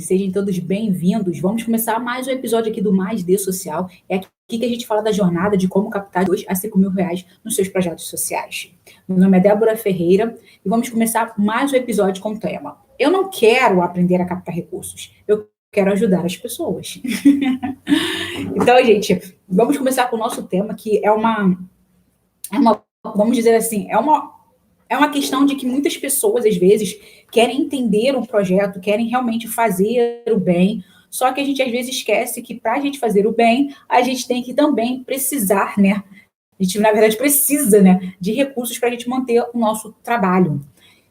Sejam todos bem-vindos. Vamos começar mais um episódio aqui do Mais D Social. É aqui que a gente fala da jornada de como captar R$ 2 a R$ 5.000 nos seus projetos sociais. Meu nome é Débora Ferreira e vamos começar mais um episódio com o tema. Eu não quero aprender a captar recursos, eu quero ajudar as pessoas. Então, gente, vamos começar com o nosso tema, que vamos dizer assim, é uma questão de que muitas pessoas, às vezes, querem entender o projeto, querem realmente fazer o bem, só que a gente, às vezes, esquece que, para a gente fazer o bem, a gente tem que também precisar, né? A gente, na verdade, precisa, né, de recursos para a gente manter o nosso trabalho.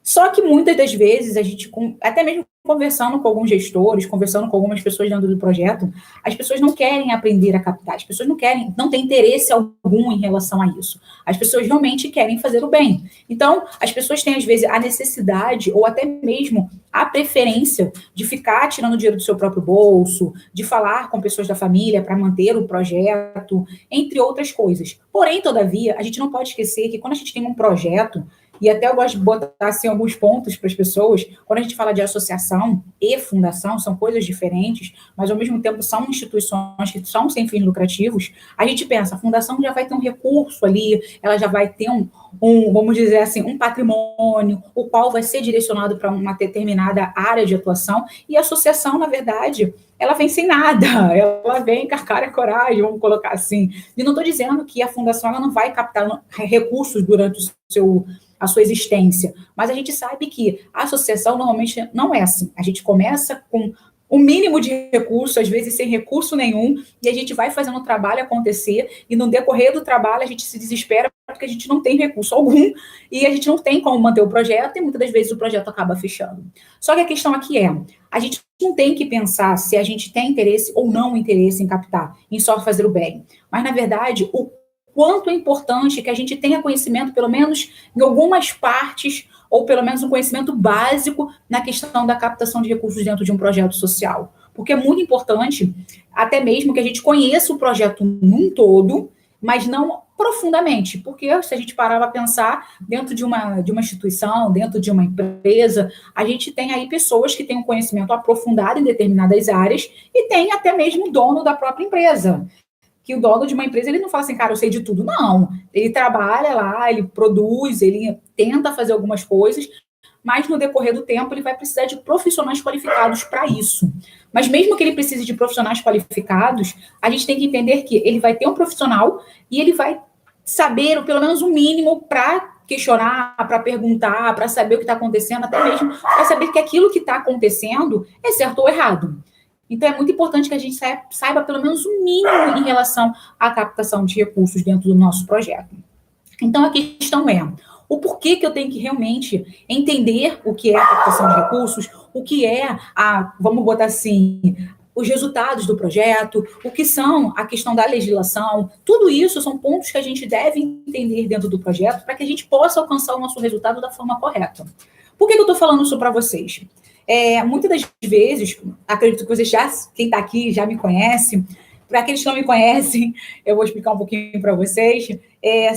Só que, muitas das vezes, a gente, até mesmo conversando com alguns gestores, conversando com algumas pessoas dentro do projeto, as pessoas não querem aprender a captar, as pessoas não têm interesse algum em relação a isso. As pessoas realmente querem fazer o bem. Então, as pessoas têm, às vezes, a necessidade ou até mesmo a preferência de ficar tirando dinheiro do seu próprio bolso, de falar com pessoas da família para manter o projeto, entre outras coisas. Porém, todavia, a gente não pode esquecer que quando a gente tem um projeto, e até eu gosto de botar assim, alguns pontos para as pessoas, quando a gente fala de associação e fundação, são coisas diferentes, mas ao mesmo tempo são instituições que são sem fins lucrativos, a gente pensa, a fundação já vai ter um recurso ali, ela já vai ter vamos dizer assim, um patrimônio, o qual vai ser direcionado para uma determinada área de atuação, e a associação, na verdade, ela vem sem nada, ela vem com a cara e coragem, vamos colocar assim. E não estou dizendo que a fundação ela não vai captar recursos durante a sua existência, mas a gente sabe que a associação normalmente não é assim. A gente começa com o mínimo de recurso, às vezes sem recurso nenhum, e a gente vai fazendo o trabalho acontecer, e no decorrer do trabalho a gente se desespera porque a gente não tem recurso algum, e a gente não tem como manter o projeto, e muitas das vezes o projeto acaba fechando. Só que a questão aqui a gente não tem que pensar se a gente tem interesse ou não interesse em captar, em só fazer o bem, mas na verdade o quanto é importante que a gente tenha conhecimento, pelo menos em algumas partes, ou pelo menos um conhecimento básico na questão da captação de recursos dentro de um projeto social. Porque é muito importante, até mesmo que a gente conheça o projeto num todo, mas não profundamente, porque se a gente parar para pensar, dentro de uma instituição, dentro de uma empresa, a gente tem aí pessoas que têm um conhecimento aprofundado em determinadas áreas e tem até mesmo o dono da própria empresa. Que o dono de uma empresa, ele não fala assim, cara, eu sei de tudo. Não, ele trabalha lá, ele produz, ele tenta fazer algumas coisas, mas no decorrer do tempo ele vai precisar de profissionais qualificados para isso. Mas mesmo que ele precise de profissionais qualificados, a gente tem que entender que ele vai ter um profissional e ele vai saber, ou pelo menos o mínimo, para questionar, para perguntar, para saber o que está acontecendo, até mesmo para saber que aquilo que está acontecendo é certo ou errado. Então, é muito importante que a gente saiba pelo menos o mínimo em relação à captação de recursos dentro do nosso projeto. Então, a questão é, o porquê que eu tenho que realmente entender o que é a captação de recursos, o que é vamos botar assim, os resultados do projeto, o que são a questão da legislação, tudo isso são pontos que a gente deve entender dentro do projeto para que a gente possa alcançar o nosso resultado da forma correta. Por que eu estou falando isso para vocês? Muitas das vezes, acredito que vocês quem está aqui já me conhece. Para aqueles que não me conhecem, eu vou explicar um pouquinho para vocês.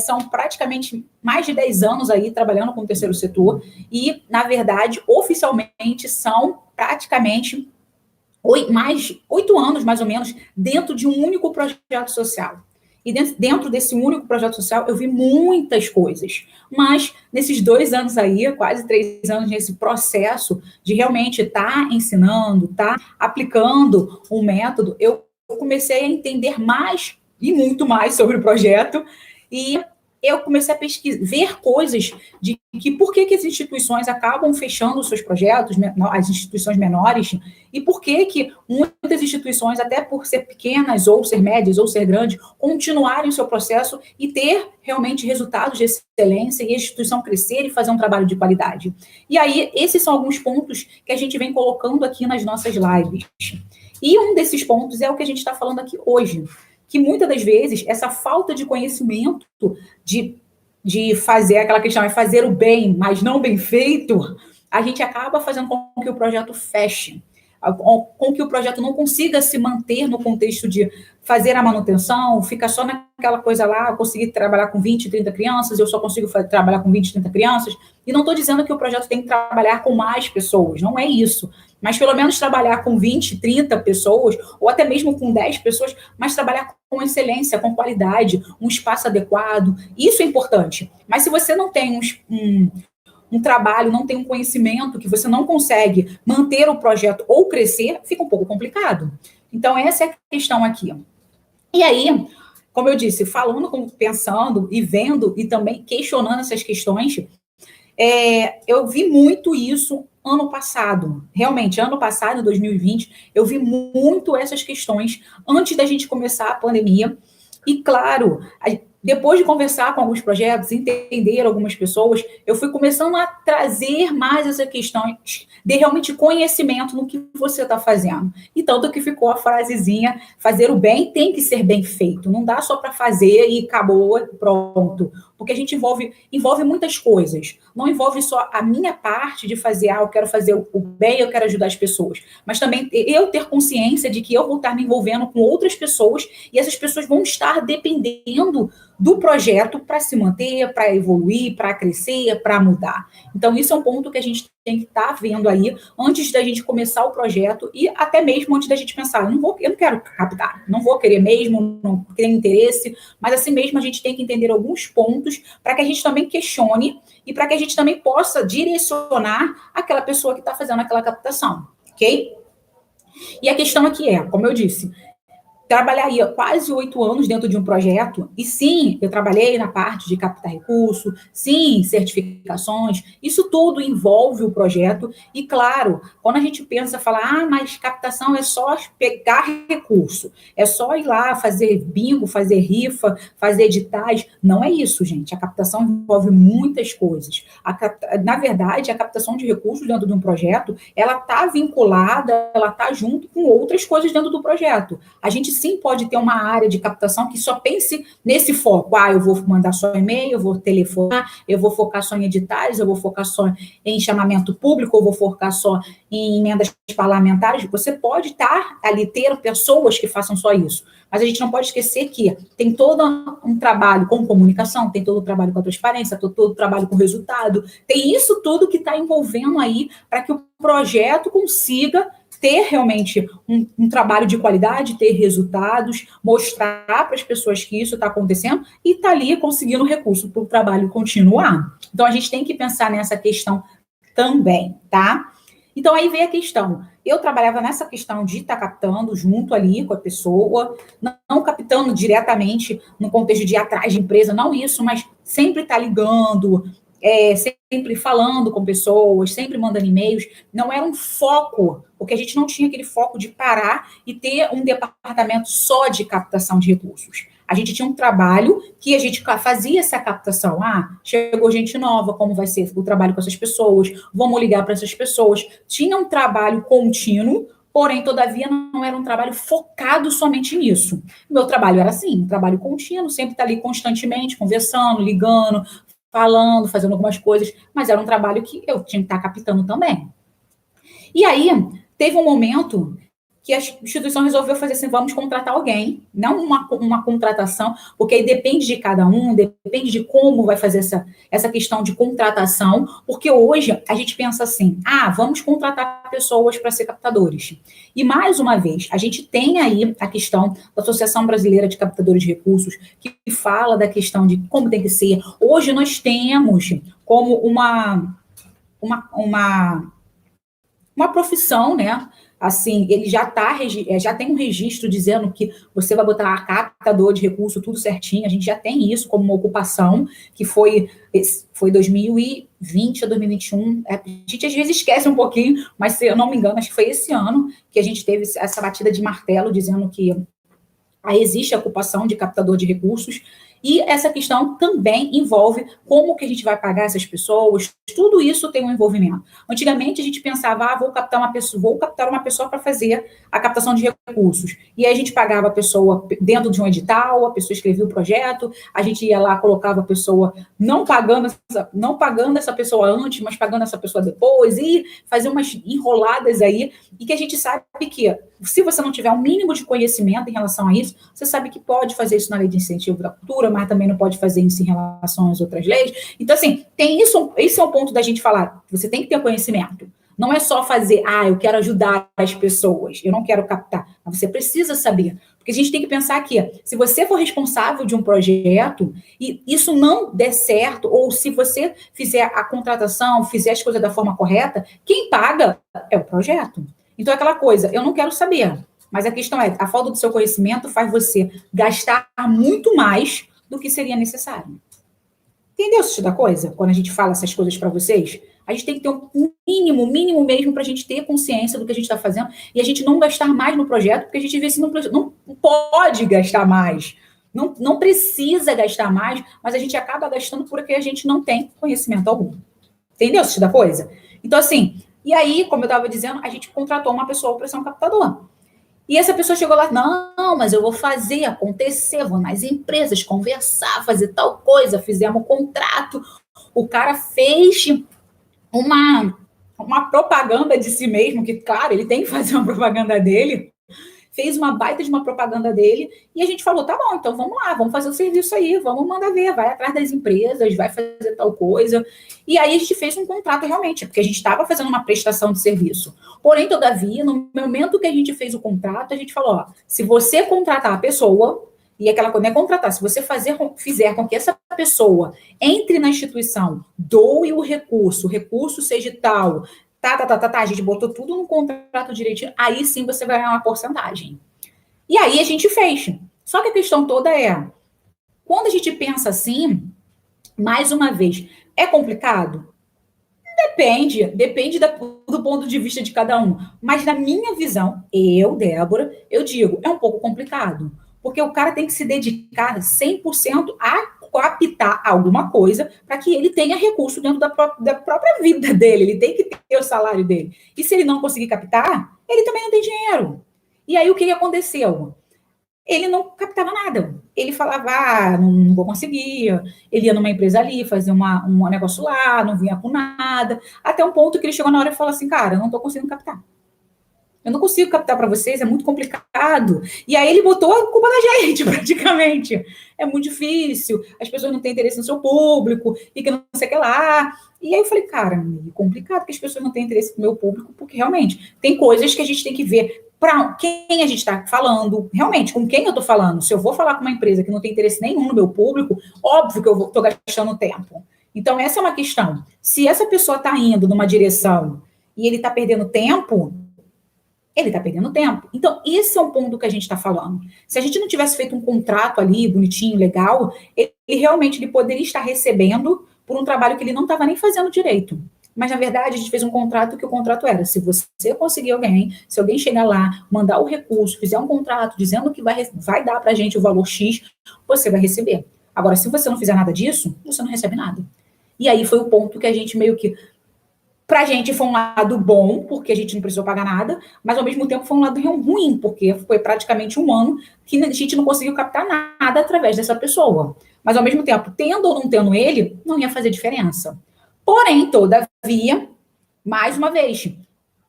São praticamente mais de 10 anos aí trabalhando com o terceiro setor e, na verdade, oficialmente são praticamente 8 anos, mais ou menos, dentro de um único projeto social. E dentro desse único projeto social, eu vi muitas coisas. Mas, nesses 2 anos aí, quase 3 anos nesse processo de realmente estar ensinando, estar aplicando um método, eu comecei a entender mais e muito mais sobre o projeto. E eu comecei a ver coisas de que por que as instituições acabam fechando os seus projetos, as instituições menores, e por que muitas instituições, até por ser pequenas, ou ser médias, ou ser grandes, continuarem o seu processo e ter realmente resultados de excelência e a instituição crescer e fazer um trabalho de qualidade. E aí, esses são alguns pontos que a gente vem colocando aqui nas nossas lives. E um desses pontos é o que a gente está falando aqui hoje, que muitas das vezes essa falta de conhecimento de fazer aquela questão, é fazer o bem, mas não bem feito, a gente acaba fazendo com que o projeto feche, com que o projeto não consiga se manter no contexto de fazer a manutenção, fica só naquela coisa lá, conseguir trabalhar com 20, 30 crianças, eu só consigo trabalhar com 20, 30 crianças, e não estou dizendo que o projeto tem que trabalhar com mais pessoas, não é isso. mas pelo menos trabalhar com 20, 30 pessoas, ou até mesmo com 10 pessoas, mas trabalhar com excelência, com qualidade, um espaço adequado, isso é importante. Mas se você não tem um trabalho, não tem um conhecimento, que você não consegue manter o projeto ou crescer, fica um pouco complicado. Então, essa é a questão aqui. E aí, como eu disse, falando, pensando e vendo e também questionando essas questões, eu vi muito isso ano passado. Realmente, ano passado, 2020, eu vi muito essas questões antes da gente começar a pandemia. E, claro, depois de conversar com alguns projetos, entender algumas pessoas, eu fui começando a trazer mais essa questão de realmente conhecimento no que você está fazendo. E tanto que ficou a frasezinha, fazer o bem tem que ser bem feito. Não dá só para fazer e acabou, pronto. Porque a gente envolve muitas coisas. Não envolve só a minha parte de fazer, eu quero fazer o bem, eu quero ajudar as pessoas. Mas também eu ter consciência de que eu vou estar me envolvendo com outras pessoas e essas pessoas vão estar dependendo do projeto para se manter, para evoluir, para crescer, para mudar. Então, isso é um ponto que a gente tem que estar vendo aí antes da gente começar o projeto e até mesmo antes da gente pensar, eu não quero captar, não vou querer mesmo, não tenho interesse, mas assim mesmo a gente tem que entender alguns pontos para que a gente também questione e para que a gente também possa direcionar aquela pessoa que está fazendo aquela captação, ok? E a questão aqui como eu disse, trabalharia quase 8 anos dentro de um projeto, e sim, eu trabalhei na parte de captar recurso, sim, certificações, isso tudo envolve o projeto, e claro, quando a gente pensa, falar, mas captação é só pegar recurso, é só ir lá fazer bingo, fazer rifa, fazer editais, não é isso, gente, a captação envolve muitas coisas. Na verdade, a captação de recursos dentro de um projeto, ela está vinculada, ela está junto com outras coisas dentro do projeto. A gente sim pode ter uma área de captação que só pense nesse foco. Eu vou mandar só e-mail, eu vou telefonar, eu vou focar só em editais, eu vou focar só em chamamento público, eu vou focar só em emendas parlamentares. Você pode estar ali, ter pessoas que façam só isso. Mas a gente não pode esquecer que tem todo um trabalho com comunicação, tem todo o trabalho com a transparência, todo o trabalho com resultado, tem isso tudo que está envolvendo aí para que o projeto consiga ter realmente um trabalho de qualidade, ter resultados, mostrar para as pessoas que isso está acontecendo e está ali conseguindo recurso para o trabalho continuar. Então, a gente tem que pensar nessa questão também, tá? Então, aí vem a questão. Eu trabalhava nessa questão de estar captando junto ali com a pessoa, não captando diretamente no contexto de ir atrás de empresa, não isso, mas sempre estar ligando, sempre falando com pessoas, sempre mandando e-mails, não era um foco, porque a gente não tinha aquele foco de parar e ter um departamento só de captação de recursos. A gente tinha um trabalho que a gente fazia essa captação. Chegou gente nova, como vai ser o trabalho com essas pessoas? Vamos ligar para essas pessoas. Tinha um trabalho contínuo, porém, todavia, não era um trabalho focado somente nisso. Meu trabalho era assim, um trabalho contínuo, sempre estar ali constantemente, conversando, ligando, falando, fazendo algumas coisas, mas era um trabalho que eu tinha que estar captando também. E aí, teve um momento que a instituição resolveu fazer assim, vamos contratar alguém, não uma contratação, porque aí depende de cada um, depende de como vai fazer essa questão de contratação, porque hoje a gente pensa assim, vamos contratar pessoas para ser captadores. E mais uma vez, a gente tem aí a questão da Associação Brasileira de Captadores de Recursos, que fala da questão de como tem que ser. Hoje nós temos como uma profissão, né? Assim, ele já tem um registro dizendo que você vai botar captador de recurso, tudo certinho, a gente já tem isso como uma ocupação, que foi 2020 a 2021, a gente às vezes esquece um pouquinho, mas se eu não me engano, acho que foi esse ano que a gente teve essa batida de martelo, dizendo que existe a ocupação de captador de recursos, e essa questão também envolve como que a gente vai pagar essas pessoas, tudo isso tem um envolvimento. Antigamente a gente pensava, vou captar uma pessoa para fazer a captação de recursos. E aí a gente pagava a pessoa dentro de um edital, a pessoa escrevia o projeto, a gente ia lá, colocava a pessoa, não pagando essa pessoa antes, mas pagando essa pessoa depois, e fazer umas enroladas aí, e que a gente sabe que, se você não tiver um mínimo de conhecimento em relação a isso, você sabe que pode fazer isso na lei de incentivo da cultura, mas também não pode fazer isso em relação às outras leis. Então, assim, tem isso é um ponto da gente falar, você tem que ter conhecimento. Não é só fazer, eu quero ajudar as pessoas, eu não quero captar. Mas você precisa saber. Porque a gente tem que pensar que, se você for responsável de um projeto e isso não der certo, ou se você fizer a contratação, fizer as coisas da forma correta, quem paga é o projeto. Então, é aquela coisa, eu não quero saber. Mas a questão é, a falta do seu conhecimento faz você gastar muito mais do que seria necessário. Entendeu esse tipo da coisa? Quando a gente fala essas coisas para vocês, a gente tem que ter um mínimo mesmo, para a gente ter consciência do que a gente está fazendo e a gente não gastar mais no projeto, porque a gente vê se não pode gastar mais. Não precisa gastar mais, mas a gente acaba gastando porque a gente não tem conhecimento algum. Entendeu esse tipo da coisa? Então, assim, e aí, como eu estava dizendo, a gente contratou uma pessoa para ser um captador. E essa pessoa chegou lá, não, mas eu vou fazer acontecer, vou nas empresas conversar, fazer tal coisa, fizemos um contrato. O cara fez uma propaganda de si mesmo, que, claro, ele tem que fazer uma propaganda dele, fez uma baita de uma propaganda dele, e a gente falou, tá bom, então vamos lá, vamos fazer o serviço aí, vamos mandar ver, vai atrás das empresas, vai fazer tal coisa. E aí a gente fez um contrato realmente, porque a gente estava fazendo uma prestação de serviço. Porém, todavia, no momento que a gente fez o contrato, a gente falou, se você contratar a pessoa, e aquela coisa, não é contratar, se você fizer com que essa pessoa entre na instituição, doe o recurso seja tal, a gente botou tudo no contrato direitinho, aí sim você vai ganhar uma porcentagem. E aí a gente fez. Só que a questão toda é, quando a gente pensa assim, mais uma vez, é complicado? Depende do ponto de vista de cada um. Mas na minha visão, Débora, eu digo, é um pouco complicado. Porque o cara tem que se dedicar 100% a captar alguma coisa para que ele tenha recurso dentro da própria vida dele. Ele tem que ter o salário dele. E se ele não conseguir captar, ele também não tem dinheiro. E aí o que aconteceu? Ele não captava nada. Ele falava, não vou conseguir. Ele ia numa empresa ali, fazia um negócio lá, não vinha com nada. Até um ponto que ele chegou na hora e falou assim, cara, eu não estou conseguindo captar. Eu não consigo captar para vocês, é muito complicado. E aí ele botou a culpa na gente, praticamente. É muito difícil, as pessoas não têm interesse no seu público, e que não sei o que lá. E aí eu falei, cara, é complicado que as pessoas não têm interesse no meu público, porque realmente tem coisas que a gente tem que ver para quem a gente está falando, realmente, com quem eu estou falando. Se eu vou falar com uma empresa que não tem interesse nenhum no meu público, óbvio que eu estou gastando tempo. Então, essa é uma questão. Se essa pessoa está indo numa direção e ele está perdendo tempo, ele está perdendo tempo. Então, esse é um ponto que a gente está falando. Se a gente não tivesse feito um contrato ali, bonitinho, legal, ele realmente ele poderia estar recebendo por um trabalho que ele não estava nem fazendo direito. Mas, na verdade, a gente fez um contrato que o contrato era, se você conseguir alguém, se alguém chegar lá, mandar o recurso, fizer um contrato dizendo que vai dar para a gente o valor X, você vai receber. Agora, se você não fizer nada disso, você não recebe nada. E aí foi o ponto que a gente meio que... Pra gente foi um lado bom, porque a gente não precisou pagar nada, mas ao mesmo tempo foi um lado ruim, porque foi praticamente um ano que a gente não conseguiu captar nada através dessa pessoa. Mas ao mesmo tempo, tendo ou não tendo ele, não ia fazer diferença. Porém, todavia, mais uma vez,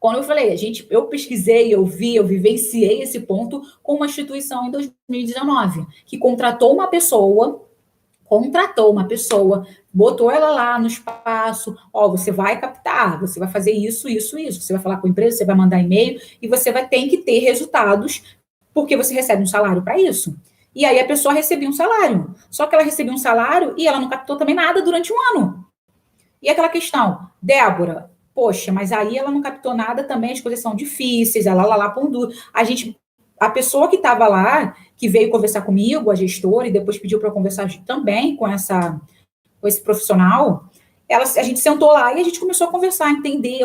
quando eu falei, eu pesquisei, eu vivenciei esse ponto com uma instituição em 2019, que contratou uma pessoa, botou ela lá no espaço, você vai captar, você vai fazer isso, você vai falar com a empresa, você vai mandar e-mail, e você tem que ter resultados, porque você recebe um salário para isso. E aí a pessoa recebia um salário, só que ela recebia um salário e ela não captou também nada durante um ano. E aquela questão, Débora, poxa, mas aí ela não captou nada também, as coisas são difíceis, pão duro. A pessoa que estava lá, que veio conversar comigo, a gestora, e depois pediu para eu conversar também com esse profissional, a gente sentou lá e a gente começou a conversar, entender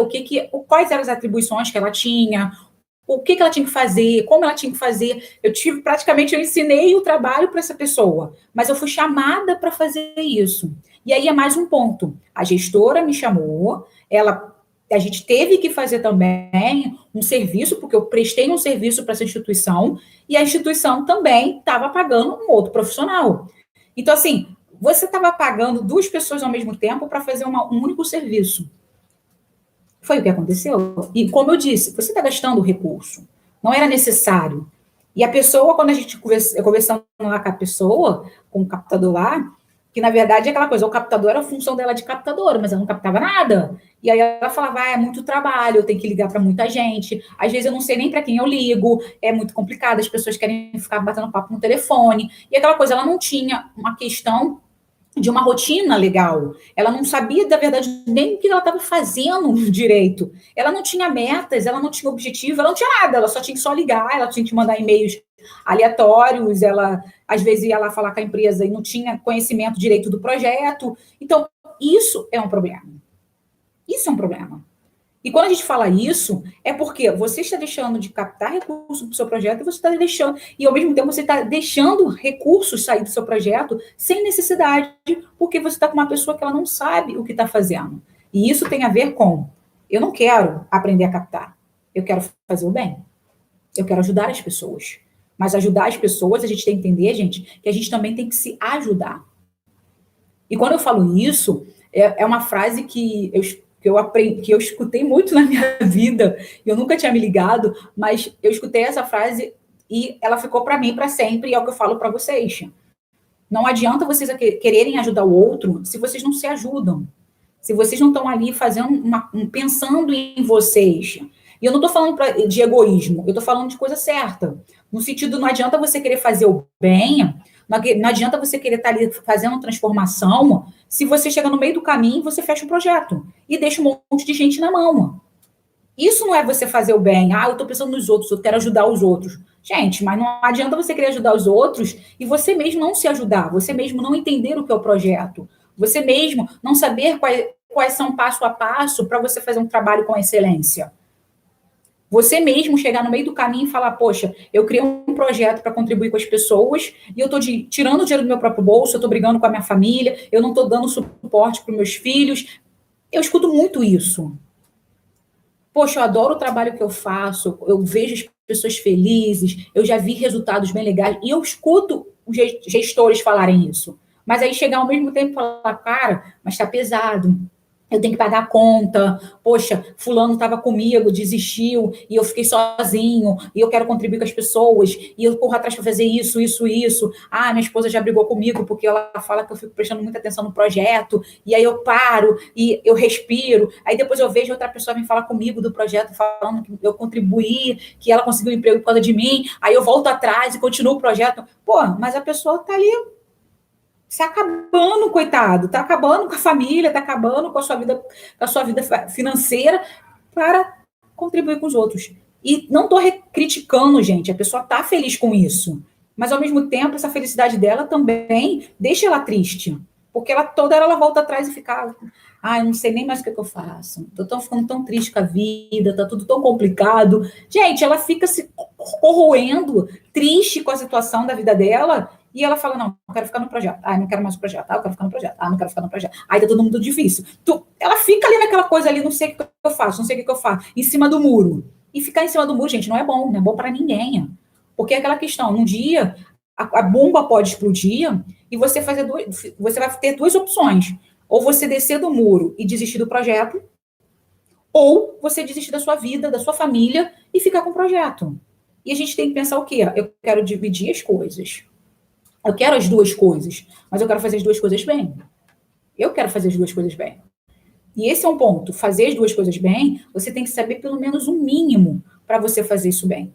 quais eram as atribuições que ela tinha, o que ela tinha que fazer, como ela tinha que fazer. Eu ensinei o trabalho para essa pessoa, mas eu fui chamada para fazer isso. E aí é mais um ponto. A gestora me chamou, a gente teve que fazer também um serviço, porque eu prestei um serviço para essa instituição, e a instituição também estava pagando um outro profissional. Então, assim, você estava pagando duas pessoas ao mesmo tempo para fazer um único serviço. Foi o que aconteceu. E, como eu disse, você está gastando o recurso. Não era necessário. E a pessoa, quando a gente conversando lá com a pessoa, com o captador lá, Que, na verdade, é aquela coisa, o captador era a função dela de captadora, mas ela não captava nada. E aí ela falava, é muito trabalho, eu tenho que ligar para muita gente. Às vezes eu não sei nem para quem eu ligo, é muito complicado, as pessoas querem ficar batendo papo no telefone. E aquela coisa, ela não tinha uma questão de uma rotina legal. Ela não sabia, da verdade, nem o que ela estava fazendo direito. Ela não tinha metas, ela não tinha objetivo, ela não tinha nada, ela só tinha que só ligar, ela tinha que mandar e-mails aleatórios, ela às vezes ia lá falar com a empresa e não tinha conhecimento direito do projeto. Então, isso é um problema. Isso é um problema. E quando a gente fala isso, é porque você está deixando de captar recursos para o seu projeto e você está deixando, e ao mesmo tempo você está deixando recursos sair do seu projeto sem necessidade, porque você está com uma pessoa que ela não sabe o que está fazendo. E isso tem a ver com, eu não quero aprender a captar, eu quero fazer o bem. Eu quero ajudar as pessoas. Mas ajudar as pessoas, a gente tem que entender, gente, que a gente também tem que se ajudar. E quando eu falo isso, é uma frase que eu aprendi, que eu escutei muito na minha vida, e eu nunca tinha me ligado, mas eu escutei essa frase e ela ficou para mim para sempre, e é o que eu falo para vocês. Não adianta vocês quererem ajudar o outro se vocês não se ajudam. Se vocês não estão ali fazendo pensando em vocês. E eu não estou falando de egoísmo, eu estou falando de coisa certa. No sentido, não adianta você querer fazer o bem, não adianta você querer estar ali fazendo transformação, se você chega no meio do caminho, você fecha o projeto e deixa um monte de gente na mão. Isso não é você fazer o bem. Ah, eu estou pensando nos outros, eu quero ajudar os outros. Gente, mas não adianta você querer ajudar os outros e você mesmo não se ajudar, você mesmo não entender o que é o projeto, você mesmo não saber quais são passo a passo para você fazer um trabalho com excelência. Você mesmo chegar no meio do caminho e falar, poxa, eu criei um projeto para contribuir com as pessoas e eu estou tirando o dinheiro do meu próprio bolso, eu estou brigando com a minha família, eu não estou dando suporte para os meus filhos. Eu escuto muito isso. Poxa, eu adoro o trabalho que eu faço, eu vejo as pessoas felizes, eu já vi resultados bem legais, e eu escuto os gestores falarem isso. Mas aí chegar ao mesmo tempo e falar, cara, mas está pesado, eu tenho que pagar a conta, poxa, fulano estava comigo, desistiu, e eu fiquei sozinho, e eu quero contribuir com as pessoas, e eu corro atrás para fazer isso, isso, isso. Ah, minha esposa já brigou comigo, porque ela fala que eu fico prestando muita atenção no projeto, e aí eu paro, e eu respiro, aí depois eu vejo outra pessoa vir falar comigo do projeto, falando que eu contribuí, que ela conseguiu um emprego por causa de mim, aí eu volto atrás e continuo o projeto. Pô, mas a pessoa está ali se acabando, coitado, está acabando com a família, está acabando com a sua vida financeira para contribuir com os outros. E não estou criticando, gente, a pessoa está feliz com isso, mas ao mesmo tempo essa felicidade dela também deixa ela triste, porque toda hora ela volta atrás e fica, eu não sei nem mais o que eu faço, estou ficando tão triste com a vida, está tudo tão complicado. Gente, ela fica se corroendo, triste com a situação da vida dela. E ela fala, não, eu quero ficar no projeto. Não quero mais o projeto. Eu quero ficar no projeto. Não quero ficar no projeto. Tá todo mundo difícil. Ela fica ali naquela coisa ali, não sei o que eu faço, não sei o que eu faço, em cima do muro. E ficar em cima do muro, gente, não é bom para ninguém. Porque é aquela questão, num dia, a bomba pode explodir e você vai ter duas opções. Ou você descer do muro e desistir do projeto, ou você desistir da sua vida, da sua família e ficar com o projeto. E a gente tem que pensar o quê? Eu quero dividir as coisas. Eu quero as duas coisas, mas eu quero fazer as duas coisas bem. Eu quero fazer as duas coisas bem. E esse é um ponto. Fazer as duas coisas bem, você tem que saber pelo menos o mínimo para você fazer isso bem.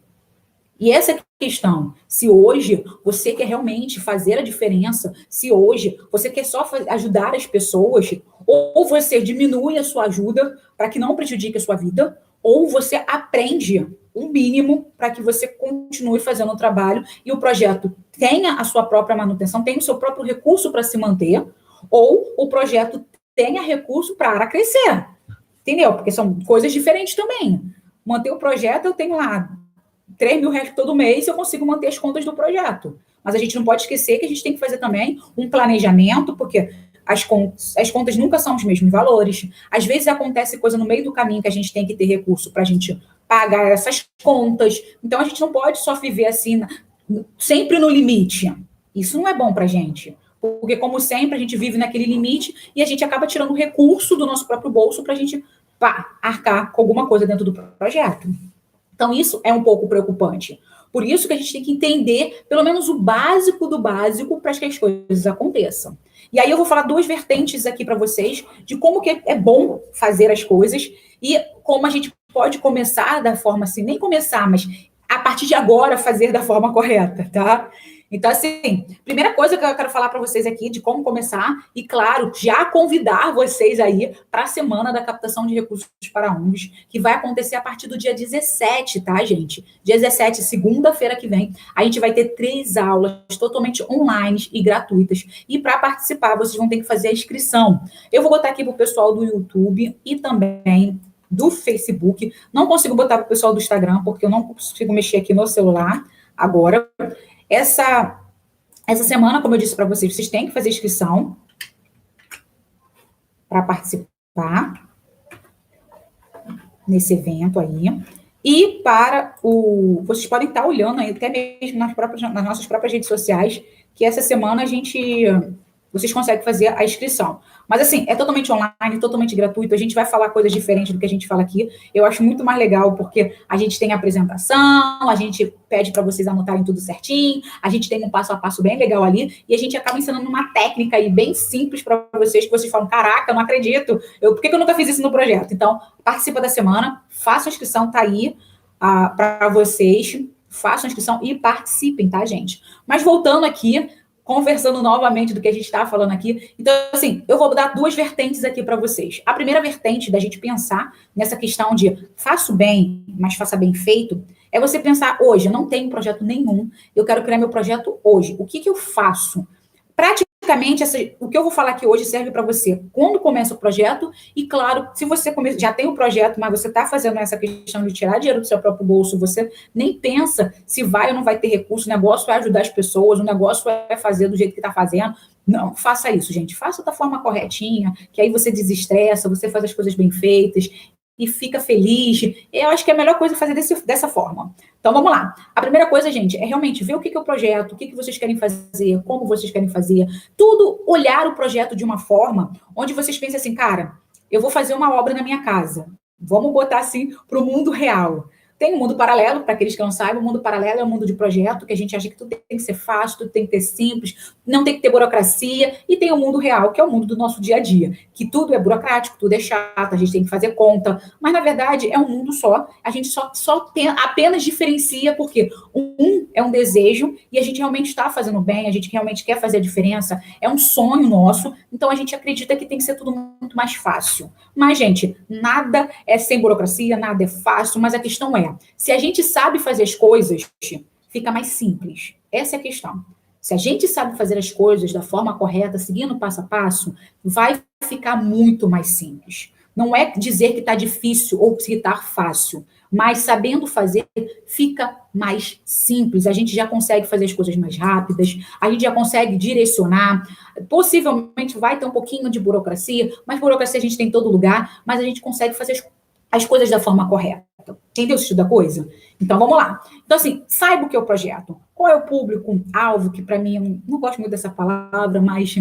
E essa é a questão. Se hoje você quer realmente fazer a diferença, se hoje você quer só ajudar as pessoas, ou você diminui a sua ajuda para que não prejudique a sua vida, ou você aprende um mínimo para que você continue fazendo o trabalho e o projeto tenha a sua própria manutenção, tenha o seu próprio recurso para se manter, ou o projeto tenha recurso para crescer. Entendeu? Porque são coisas diferentes também. Manter o projeto, eu tenho lá 3 mil reais todo mês, eu consigo manter as contas do projeto. Mas a gente não pode esquecer que a gente tem que fazer também um planejamento, porque as contas nunca são os mesmos valores. Às vezes acontece coisa no meio do caminho que a gente tem que ter recurso para a gente pagar essas contas. Então, a gente não pode só viver assim, sempre no limite. Isso não é bom para a gente. Porque, como sempre, a gente vive naquele limite e a gente acaba tirando recurso do nosso próprio bolso para a gente arcar com alguma coisa dentro do projeto. Então, isso é um pouco preocupante. Por isso que a gente tem que entender, pelo menos, o básico do básico para que as coisas aconteçam. E aí eu vou falar duas vertentes aqui para vocês de como que é bom fazer as coisas e como a gente pode começar da forma assim, nem começar, mas a partir de agora fazer da forma correta, tá? Então, assim, primeira coisa que eu quero falar para vocês aqui de como começar, e claro, já convidar vocês aí para a semana da captação de recursos para ONGs, que vai acontecer a partir do dia 17, tá, gente? Dia 17, segunda-feira que vem, a gente vai ter 3 aulas totalmente online e gratuitas. E para participar, vocês vão ter que fazer a inscrição. Eu vou botar aqui para o pessoal do YouTube e também do Facebook. Não consigo botar para o pessoal do Instagram, porque eu não consigo mexer aqui no celular agora. Essa semana, como eu disse para vocês, vocês têm que fazer inscrição para participar nesse evento aí. E vocês podem estar olhando aí, até mesmo nas nossas próprias redes sociais, que essa semana vocês conseguem fazer a inscrição. Mas, assim, é totalmente online, totalmente gratuito. A gente vai falar coisas diferentes do que a gente fala aqui. Eu acho muito mais legal, porque a gente tem a apresentação, a gente pede para vocês anotarem tudo certinho, a gente tem um passo a passo bem legal ali, e a gente acaba ensinando uma técnica aí bem simples para vocês, que vocês falam, caraca, eu não acredito, por que eu nunca fiz isso no projeto? Então, participa da semana, faça a inscrição, tá aí para vocês, façam a inscrição e participem, tá, gente? Mas voltando aqui, conversando novamente do que a gente está falando aqui. Então, assim, eu vou dar 2 vertentes aqui para vocês. A primeira vertente da gente pensar nessa questão de faço bem, mas faça bem feito, é você pensar hoje, eu não tenho projeto nenhum, eu quero criar meu projeto hoje. O que eu faço? Praticamente, o que eu vou falar aqui hoje serve para você quando começa o projeto e, claro, se você já tem o projeto, mas você está fazendo essa questão de tirar dinheiro do seu próprio bolso, você nem pensa se vai ou não vai ter recurso, o negócio é ajudar as pessoas, o negócio é fazer do jeito que está fazendo. Não, faça isso, gente. Faça da forma corretinha, que aí você desestressa, você faz as coisas bem feitas e fica feliz. Eu acho que é a melhor coisa fazer dessa forma. Então, vamos lá. A primeira coisa, gente, é realmente ver o que é o projeto, o que vocês querem fazer, como vocês querem fazer. Tudo, olhar o projeto de uma forma onde vocês pensem assim, cara, eu vou fazer uma obra na minha casa. Vamos botar assim para o mundo real. Tem um mundo paralelo, para aqueles que não saibam, o mundo paralelo é um mundo de projeto, que a gente acha que tudo tem que ser fácil, tudo tem que ter simples, não tem que ter burocracia, e tem o mundo real, que é o mundo do nosso dia a dia, que tudo é burocrático, tudo é chato, a gente tem que fazer conta, mas na verdade é um mundo só, a gente apenas diferencia, porque um é um desejo, e a gente realmente está fazendo bem, a gente realmente quer fazer a diferença, é um sonho nosso, então a gente acredita que tem que ser tudo muito mais fácil. Mas, gente, nada é sem burocracia, nada é fácil, mas a questão é, se a gente sabe fazer as coisas, fica mais simples. Essa é a questão. Se a gente sabe fazer as coisas da forma correta, seguindo passo a passo, vai ficar muito mais simples. Não é dizer que está difícil ou que está fácil, mas sabendo fazer, fica mais simples. A gente já consegue fazer as coisas mais rápidas, a gente já consegue direcionar. Possivelmente vai ter um pouquinho de burocracia, mas burocracia a gente tem em todo lugar, mas a gente consegue fazer as coisas da forma correta. Entendeu o sentido da coisa? Então, vamos lá. Então, assim, saiba o que é o projeto. Qual é o público-alvo, que para mim, eu não gosto muito dessa palavra, mas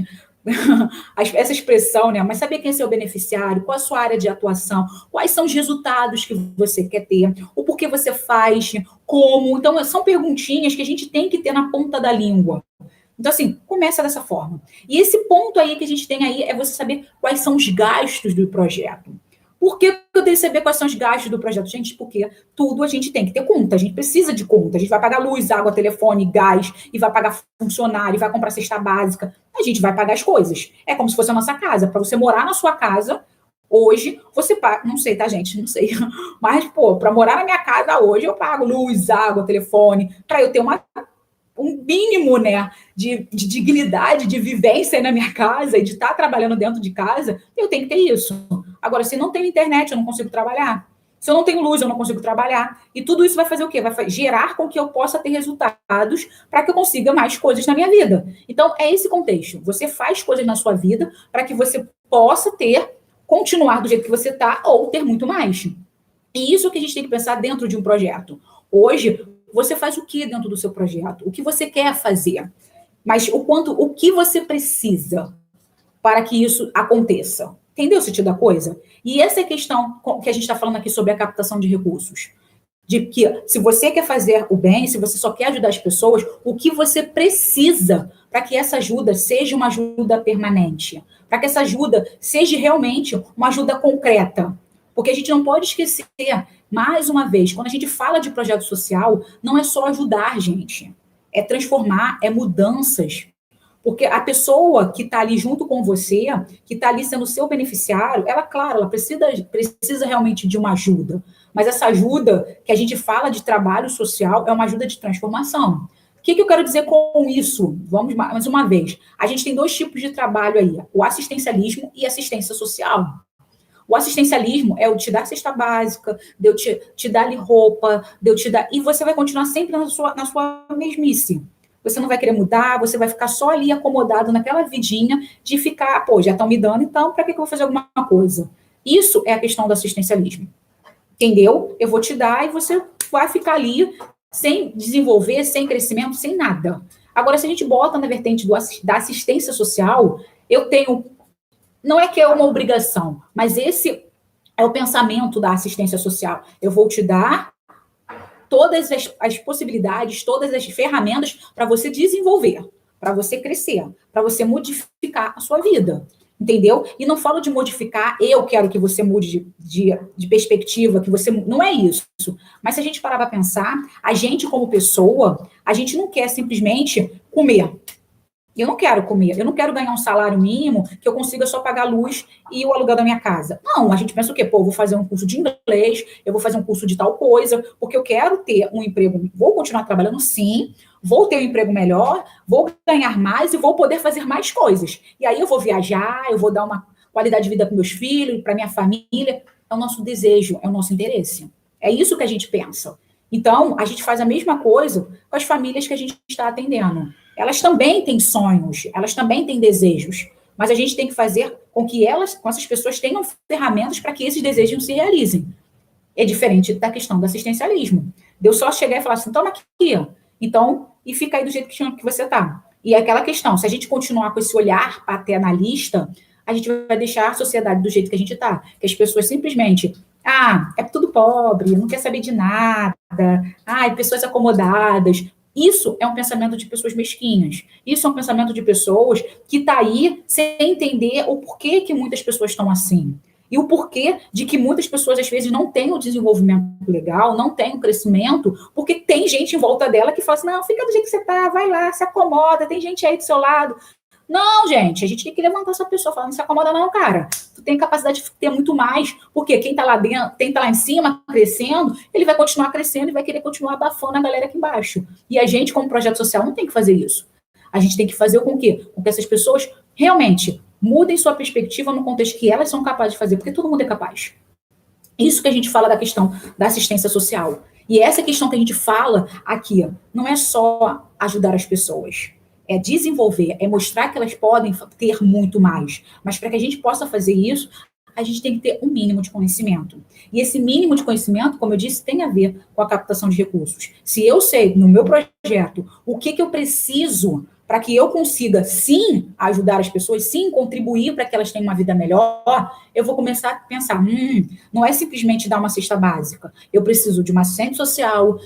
essa expressão, né? Mas saber quem é seu beneficiário, qual a sua área de atuação, quais são os resultados que você quer ter, o porquê você faz, como. Então, são perguntinhas que a gente tem que ter na ponta da língua. Então, assim, começa dessa forma. E esse ponto aí que a gente tem aí é você saber quais são os gastos do projeto. Por que eu tenho que saber quais são os gastos do projeto? Gente, porque tudo a gente tem que ter conta, a gente precisa de conta. A gente vai pagar luz, água, telefone, gás, e vai pagar funcionário, e vai comprar cesta básica. A gente vai pagar as coisas. É como se fosse a nossa casa. Para você morar na sua casa, hoje, você paga... Não sei, tá, gente? Não sei. Mas, pô, para morar na minha casa hoje, eu pago luz, água, telefone, para eu ter um mínimo, né, de dignidade, de vivência na minha casa e de estar trabalhando dentro de casa, eu tenho que ter isso. Agora, se não tenho internet, eu não consigo trabalhar. Se eu não tenho luz, eu não consigo trabalhar. E tudo isso vai fazer o quê? Vai gerar com que eu possa ter resultados para que eu consiga mais coisas na minha vida. Então, é esse contexto. Você faz coisas na sua vida para que você possa continuar do jeito que você está ou ter muito mais. E isso é o que a gente tem que pensar dentro de um projeto. Hoje, você faz o que dentro do seu projeto? O que você quer fazer? Mas o que você precisa para que isso aconteça? Entendeu o sentido da coisa? E essa é a questão que a gente está falando aqui sobre a captação de recursos. de que se você quer fazer o bem, se você só quer ajudar as pessoas, o que você precisa para que essa ajuda seja uma ajuda permanente, para que essa ajuda seja realmente uma ajuda concreta. Porque a gente não pode esquecer, mais uma vez, quando a gente fala de projeto social, não é só ajudar, gente. É transformar, é mudanças. Porque a pessoa que está ali junto com você, que está ali sendo seu beneficiário, ela, claro, ela precisa realmente de uma ajuda. Mas essa ajuda que a gente fala de trabalho social é uma ajuda de transformação. O que eu quero dizer com isso? Vamos mais uma vez. A gente tem dois tipos de trabalho aí: o assistencialismo e assistência social. O assistencialismo é o te dar cesta básica, de eu te dar ali roupa, de eu te dar. E você vai continuar sempre na sua mesmice. Você não vai querer mudar, você vai ficar só ali acomodado naquela vidinha de ficar, pô, já estão me dando, então para que eu vou fazer alguma coisa? Isso é a questão do assistencialismo. Entendeu? Eu vou te dar e você vai ficar ali sem desenvolver, sem crescimento, sem nada. Agora, se a gente bota na vertente da assistência social, eu tenho. Não é que é uma obrigação, mas esse é o pensamento da assistência social. Eu vou te dar todas as possibilidades, todas as ferramentas para você desenvolver, para você crescer, para você modificar a sua vida. Entendeu? E não falo de modificar, eu quero que você mude de perspectiva, que você. Não é isso. Mas se a gente parar para pensar, a gente, como pessoa, a gente não quer simplesmente comer. Eu não quero comer, eu não quero ganhar um salário mínimo que eu consiga só pagar a luz e o aluguel da minha casa. Não, a gente pensa o quê? Pô, eu vou fazer um curso de inglês, eu vou fazer um curso de tal coisa, porque eu quero ter um emprego, vou continuar trabalhando sim, vou ter um emprego melhor, vou ganhar mais e vou poder fazer mais coisas. E aí eu vou viajar, eu vou dar uma qualidade de vida para meus filhos, para minha família. É o nosso desejo, é o nosso interesse. É isso que a gente pensa. Então, a gente faz a mesma coisa com as famílias que a gente está atendendo. Elas também têm sonhos, elas também têm desejos, mas a gente tem que fazer com que essas pessoas tenham ferramentas para que esses desejos se realizem. É diferente da questão do assistencialismo. De eu só chegar e falar assim, toma aqui, então, e fica aí do jeito que você está. E é aquela questão, se a gente continuar com esse olhar paternalista, a gente vai deixar a sociedade do jeito que a gente está, que as pessoas simplesmente, é tudo pobre, não quer saber de nada, pessoas acomodadas. Isso é um pensamento de pessoas mesquinhas. Isso é um pensamento de pessoas que está aí sem entender o porquê que muitas pessoas estão assim. E o porquê de que muitas pessoas, às vezes, não têm o desenvolvimento legal, não têm o crescimento, porque tem gente em volta dela que fala assim, não, fica do jeito que você está, vai lá, se acomoda, tem gente aí do seu lado. Não, gente, a gente tem que levantar essa pessoa falando, não se acomoda não, cara. Tu tem capacidade de ter muito mais, porque quem tá lá dentro, quem tá lá em cima crescendo, ele vai continuar crescendo e vai querer continuar abafando a galera aqui embaixo. E a gente, como projeto social, não tem que fazer isso. A gente tem que fazer com quê? Com que essas pessoas realmente mudem sua perspectiva no contexto que elas são capazes de fazer, porque todo mundo é capaz. Isso que a gente fala da questão da assistência social. E essa questão que a gente fala aqui, não é só ajudar as pessoas, é desenvolver, é mostrar que elas podem ter muito mais. Mas para que a gente possa fazer isso, a gente tem que ter um mínimo de conhecimento. E esse mínimo de conhecimento, como eu disse, tem a ver com a captação de recursos. Se eu sei, no meu projeto, o que eu preciso para que eu consiga, sim, ajudar as pessoas, sim, contribuir para que elas tenham uma vida melhor, eu vou começar a pensar, não é simplesmente dar uma cesta básica. Eu preciso de uma assistente social,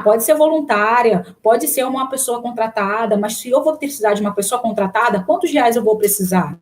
pode ser voluntária, pode ser uma pessoa contratada, mas se eu vou precisar de uma pessoa contratada, quantos reais eu vou precisar?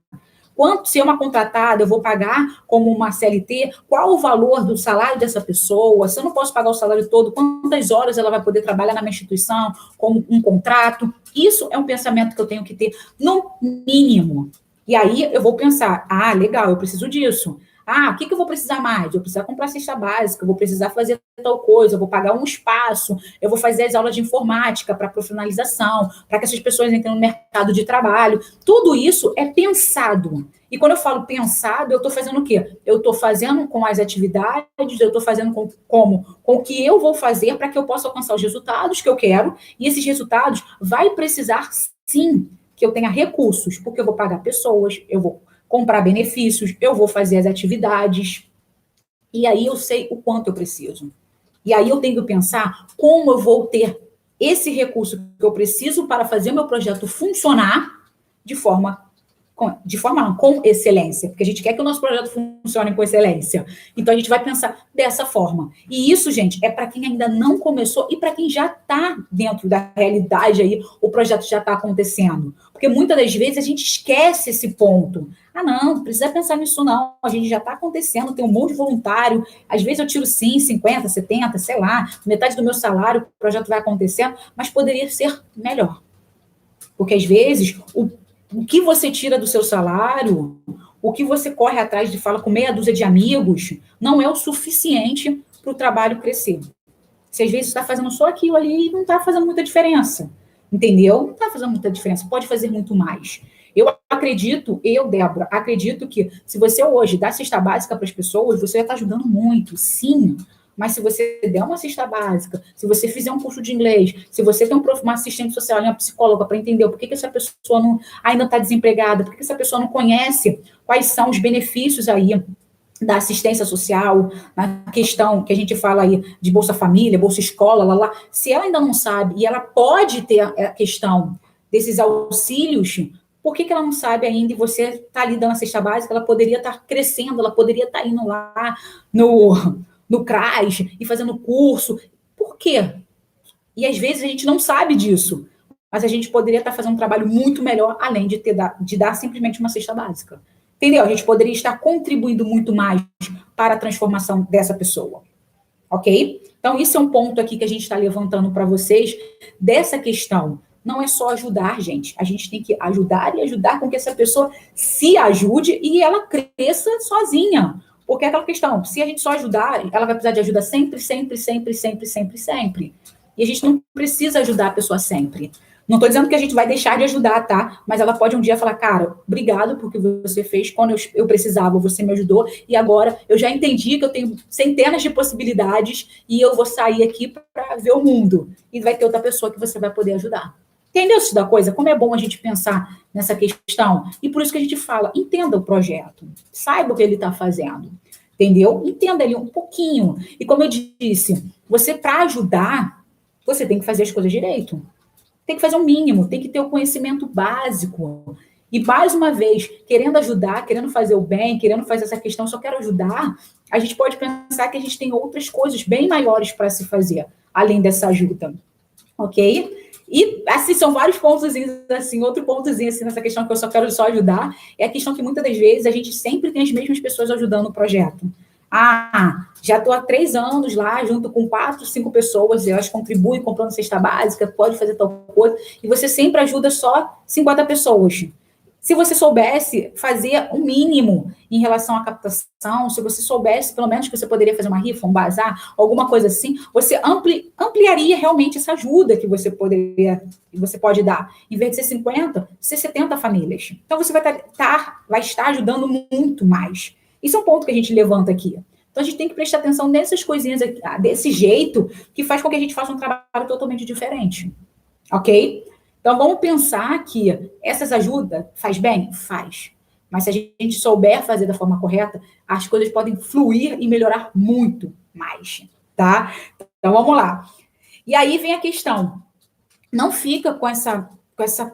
Quanto, se é uma contratada, eu vou pagar como uma CLT? Qual o valor do salário dessa pessoa? Se eu não posso pagar o salário todo, quantas horas ela vai poder trabalhar na minha instituição como um contrato? Isso é um pensamento que eu tenho que ter no mínimo. E aí eu vou pensar, legal, eu preciso disso. O que eu vou precisar mais? Eu vou precisar comprar cesta básica, eu vou precisar fazer tal coisa, eu vou pagar um espaço, eu vou fazer as aulas de informática para profissionalização, para que essas pessoas entrem no mercado de trabalho. Tudo isso é pensado. E quando eu falo pensado, eu estou fazendo o quê? Eu estou fazendo com as atividades, eu estou fazendo com o que eu vou fazer para que eu possa alcançar os resultados que eu quero, e esses resultados vai precisar, sim, que eu tenha recursos, porque eu vou pagar pessoas, eu vou comprar benefícios, eu vou fazer as atividades, e aí eu sei o quanto eu preciso. E aí eu tenho que pensar como eu vou ter esse recurso que eu preciso para fazer o meu projeto funcionar de forma de forma com excelência, porque a gente quer que o nosso projeto funcione com excelência. Então, a gente vai pensar dessa forma. E isso, gente, é para quem ainda não começou e para quem já está dentro da realidade aí, o projeto já está acontecendo. Porque muitas das vezes a gente esquece esse ponto. Ah, não precisa pensar nisso não, a gente já está acontecendo, tem um monte de voluntário, às vezes eu tiro sim, 50, 70, sei lá, metade do meu salário, o projeto vai acontecendo, mas poderia ser melhor. Porque às vezes o que você tira do seu salário, o que você corre atrás de fala com meia dúzia de amigos, não é o suficiente para o trabalho crescer. Você às vezes está fazendo só aquilo ali e não está fazendo muita diferença. Entendeu? Não está fazendo muita diferença, pode fazer muito mais. Débora, acredito que se você hoje dá cesta básica para as pessoas, você vai estar ajudando muito, sim. Mas se você der uma cesta básica, se você fizer um curso de inglês, se você tem uma assistente social, uma psicóloga para entender por que essa pessoa ainda está desempregada, por que essa pessoa não conhece quais são os benefícios aí da assistência social, na questão que a gente fala aí de Bolsa Família, Bolsa Escola, lá. Se ela ainda não sabe e ela pode ter a questão desses auxílios, por que ela não sabe ainda e você está ali dando a cesta básica, ela poderia estar crescendo, ela poderia estar indo lá no CRAS e fazendo curso. Por quê? E às vezes a gente não sabe disso, mas a gente poderia estar fazendo um trabalho muito melhor, além de dar simplesmente uma cesta básica. Entendeu? A gente poderia estar contribuindo muito mais para a transformação dessa pessoa. Ok? Então, isso é um ponto aqui que a gente está levantando para vocês, dessa questão. Não é só ajudar, gente. A gente tem que ajudar e ajudar com que essa pessoa se ajude e ela cresça sozinha. Porque é aquela questão, se a gente só ajudar, ela vai precisar de ajuda sempre, sempre, sempre, sempre, sempre, sempre. E a gente não precisa ajudar a pessoa sempre. Não estou dizendo que a gente vai deixar de ajudar, tá? Mas ela pode um dia falar, cara, obrigado por que você fez. Quando eu precisava, você me ajudou. E agora eu já entendi que eu tenho centenas de possibilidades e eu vou sair aqui para ver o mundo. E vai ter outra pessoa que você vai poder ajudar. Entendeu isso da coisa? Como é bom a gente pensar nessa questão. E por isso que a gente fala, entenda o projeto. Saiba o que ele está fazendo. Entendeu? Entenda ali um pouquinho. E como eu disse, você, para ajudar, você tem que fazer as coisas direito. Tem que fazer o mínimo, tem que ter o conhecimento básico. E, mais uma vez, querendo ajudar, querendo fazer o bem, querendo fazer essa questão, só quero ajudar, a gente pode pensar que a gente tem outras coisas bem maiores para se fazer, além dessa ajuda. Ok? E, assim, são vários pontozinhos, assim, outro pontozinho, assim, nessa questão que eu quero ajudar, é a questão que, muitas das vezes, a gente sempre tem as mesmas pessoas ajudando o projeto. Ah, já estou há 3 anos lá, junto com 4, 5 pessoas, elas contribuem comprando cesta básica, pode fazer tal coisa, e você sempre ajuda só 50 pessoas. Se você soubesse fazer um mínimo em relação à captação, se você soubesse, pelo menos, que você poderia fazer uma rifa, um bazar, alguma coisa assim, você ampliaria realmente essa ajuda que você pode dar. Em vez de ser 50, ser 70 famílias. Então, você vai estar ajudando muito mais. Isso é um ponto que a gente levanta aqui. Então, a gente tem que prestar atenção nessas coisinhas aqui, desse jeito, que faz com que a gente faça um trabalho totalmente diferente. Ok? Então, vamos pensar que essas ajudas faz bem? Faz. Mas se a gente souber fazer da forma correta, as coisas podem fluir e melhorar muito mais. Tá? Então, vamos lá. E aí vem a questão. Não fica com essa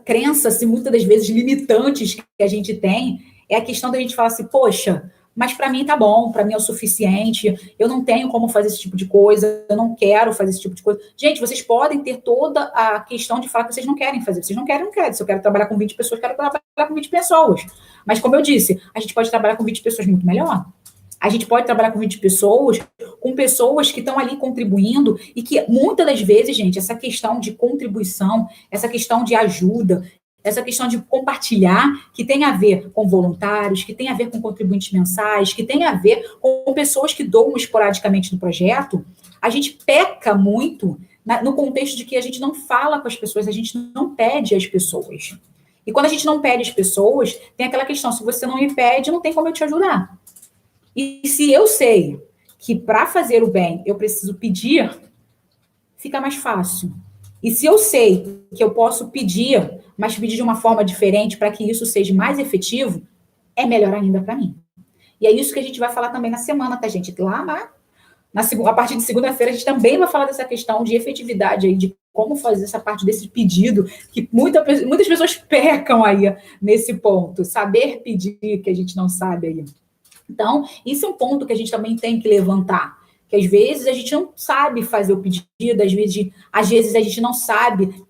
crença, assim, muitas das vezes, limitantes que a gente tem. É a questão da gente falar assim, poxa, mas para mim tá bom, para mim é o suficiente, eu não tenho como fazer esse tipo de coisa, eu não quero fazer esse tipo de coisa. Gente, vocês podem ter toda a questão de falar que vocês não querem fazer, vocês não querem. Se eu quero trabalhar com 20 pessoas, quero trabalhar com 20 pessoas. Mas como eu disse, a gente pode trabalhar com 20 pessoas muito melhor. A gente pode trabalhar com 20 pessoas, com pessoas que estão ali contribuindo e que muitas das vezes, gente, essa questão de contribuição, essa questão de ajuda, essa questão de compartilhar, que tem a ver com voluntários, que tem a ver com contribuintes mensais, que tem a ver com pessoas que doam esporadicamente no projeto, a gente peca muito no contexto de que a gente não fala com as pessoas, a gente não pede às pessoas. E quando a gente não pede às pessoas, tem aquela questão, se você não me pede, não tem como eu te ajudar. E se eu sei que para fazer o bem eu preciso pedir, fica mais fácil. E se eu sei que eu posso pedir, mas pedir de uma forma diferente para que isso seja mais efetivo, é melhor ainda para mim. E é isso que a gente vai falar também na semana, tá, gente? Lá a partir de segunda-feira, a gente também vai falar dessa questão de efetividade aí, de como fazer essa parte desse pedido, que muitas pessoas pecam aí nesse ponto, saber pedir, que a gente não sabe aí. Então, isso é um ponto que a gente também tem que levantar, que às vezes a gente não sabe fazer o pedido, às vezes a gente não sabe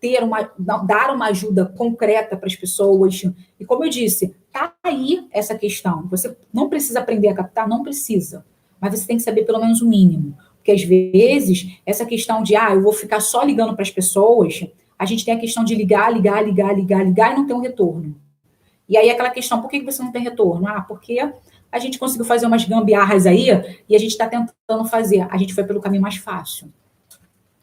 dar uma ajuda concreta para as pessoas. E como eu disse, tá aí essa questão. Você não precisa aprender a captar, não precisa, mas você tem que saber pelo menos o mínimo. Porque às vezes, essa questão de, eu vou ficar só ligando para as pessoas, a gente tem a questão de ligar e não ter um retorno. E aí aquela questão, por que você não tem retorno? Porque a gente conseguiu fazer umas gambiarras aí e a gente está tentando fazer. A gente foi pelo caminho mais fácil.